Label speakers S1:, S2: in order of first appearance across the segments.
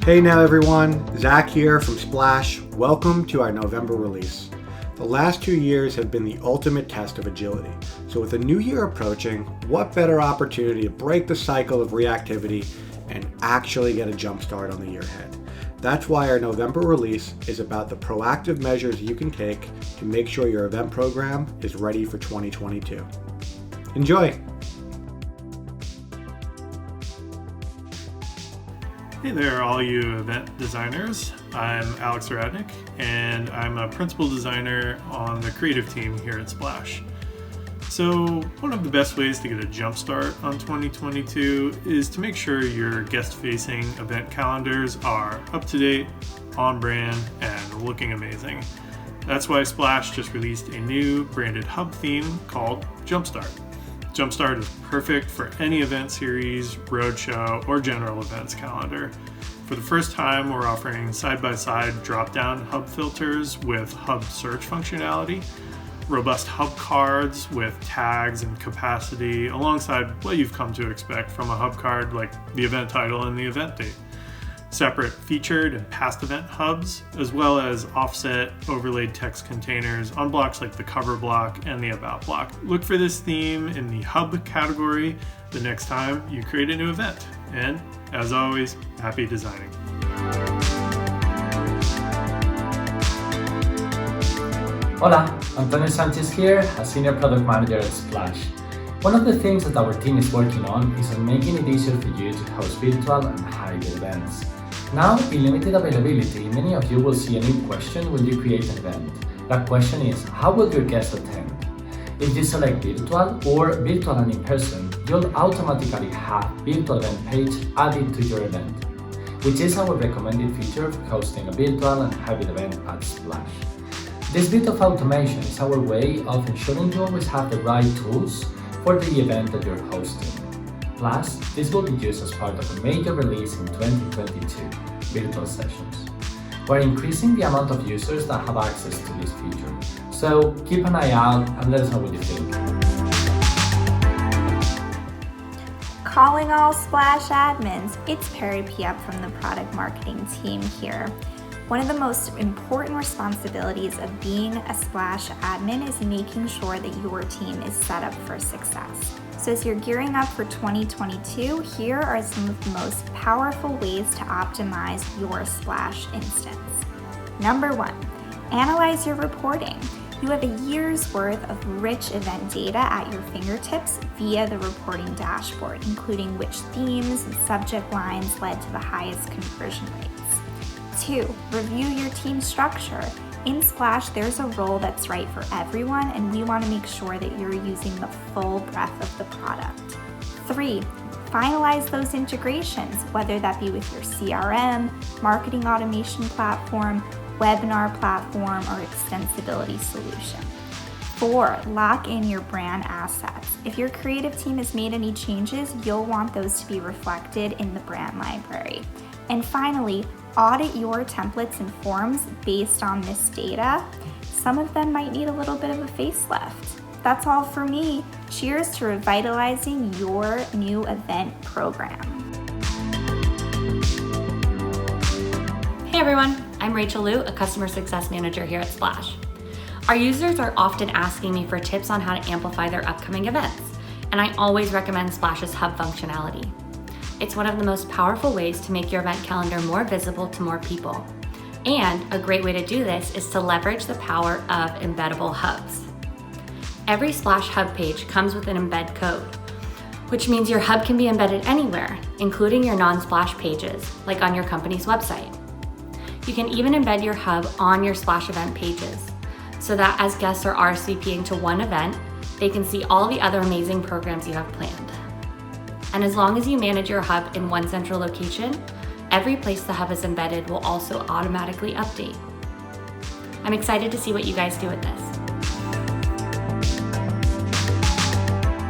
S1: Hey now everyone, Zach here from Splash. Welcome to our November release. The last 2 years have been the ultimate test of agility. So with a new year approaching, what better opportunity to break the cycle of reactivity and actually get a jump start on the year ahead. That's why our November release is about the proactive measures you can take to make sure your event program is ready for 2022. Enjoy!
S2: Hey there, all you event designers. I'm Alex Radnick, and I'm a principal designer on the creative team here at Splash. So one of the best ways to get a jump start on 2022 is to make sure your guest-facing event calendars are up-to-date, on-brand, and looking amazing. That's why Splash just released a new branded hub theme called Jumpstart. Jumpstart is perfect for any event series, roadshow, or general events calendar. For the first time, we're offering side-by-side drop-down hub filters with hub search functionality, robust hub cards with tags and capacity, alongside what you've come to expect from a hub card like the event title and the event date. Separate featured and past event hubs, as well as offset overlaid text containers on blocks like the cover block and the about block. Look for this theme in the hub category the next time you create a new event. And as always, happy designing.
S3: Hola, Antonio Sanchez here, a Senior Product Manager at Splash. One of the things that our team is working on is on making it easier for you to host virtual and hybrid events. Now, in limited availability, many of you will see a new question when you create an event. That question is, how will your guests attend? If you select virtual or virtual and in-person, you'll automatically have virtual event page added to your event, which is our recommended feature for hosting a virtual and hybrid event at Splash. This bit of automation is our way of ensuring you always have the right tools for the event that you're hosting. Plus, this will be used as part of a major release in 2022, Virtual Sessions. We're increasing the amount of users that have access to this feature, so keep an eye out and let us know what you think.
S4: Calling all Splash admins, it's Perry Piep from the product marketing team here. One of the most important responsibilities of being a Splash admin is making sure that your team is set up for success. So as you're gearing up for 2022, here are some of the most powerful ways to optimize your Splash instance. Number 1, analyze your reporting. You have a year's worth of rich event data at your fingertips via the reporting dashboard, including which themes and subject lines led to the highest conversion rates. 2, review your team structure. In Splash, there's a role that's right for everyone, and we want to make sure that you're using the full breadth of the product. 3, finalize those integrations, whether that be with your CRM, marketing automation platform, webinar platform, or extensibility solution. 4, lock in your brand assets. If your creative team has made any changes, you'll want those to be reflected in the brand library. And finally, audit your templates and forms based on this data. Some of them might need a little bit of a facelift. That's all for me. Cheers to revitalizing your new event program.
S5: Hey everyone, I'm Rachel Liu, a Customer Success Manager here at Splash. Our users are often asking me for tips on how to amplify their upcoming events, and I always recommend Splash's Hub functionality. It's one of the most powerful ways to make your event calendar more visible to more people. And a great way to do this is to leverage the power of embeddable hubs. Every Splash Hub page comes with an embed code, which means your hub can be embedded anywhere, including your non-Splash pages, like on your company's website. You can even embed your hub on your Splash event pages, so that as guests are RSVPing to one event, they can see all the other amazing programs you have planned. And as long as you manage your hub in one central location, every place the hub is embedded will also automatically update. I'm excited to see what you guys do with this.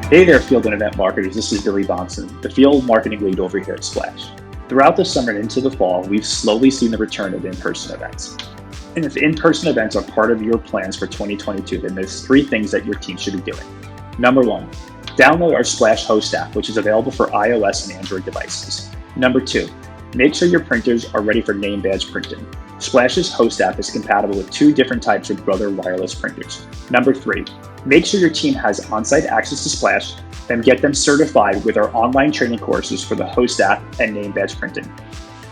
S6: Hey there, field and event marketers. This is Billy Bonson, the field marketing lead over here at Splash. Throughout the summer and into the fall, we've slowly seen the return of in-person events. And if in-person events are part of your plans for 2022, then there's 3 things that your team should be doing. Number 1, download our Splash Host app, which is available for iOS and Android devices. Number 2, Make sure your printers are ready for name badge printing. Splash's Host app is compatible with 2 different types of Brother wireless printers. Number 3, make sure your team has on-site access to Splash, then get them certified with our online training courses for the Host app and name badge printing.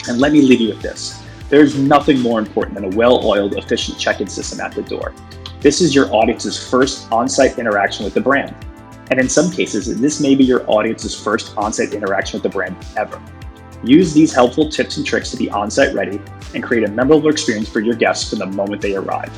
S6: And let me leave you with this. There's nothing more important than a well-oiled, efficient check-in system at the door. This is your audience's first on-site interaction with the brand. And in some cases, this may be your audience's first on-site interaction with the brand ever. Use these helpful tips and tricks to be on-site ready and create a memorable experience for your guests from the moment they arrive.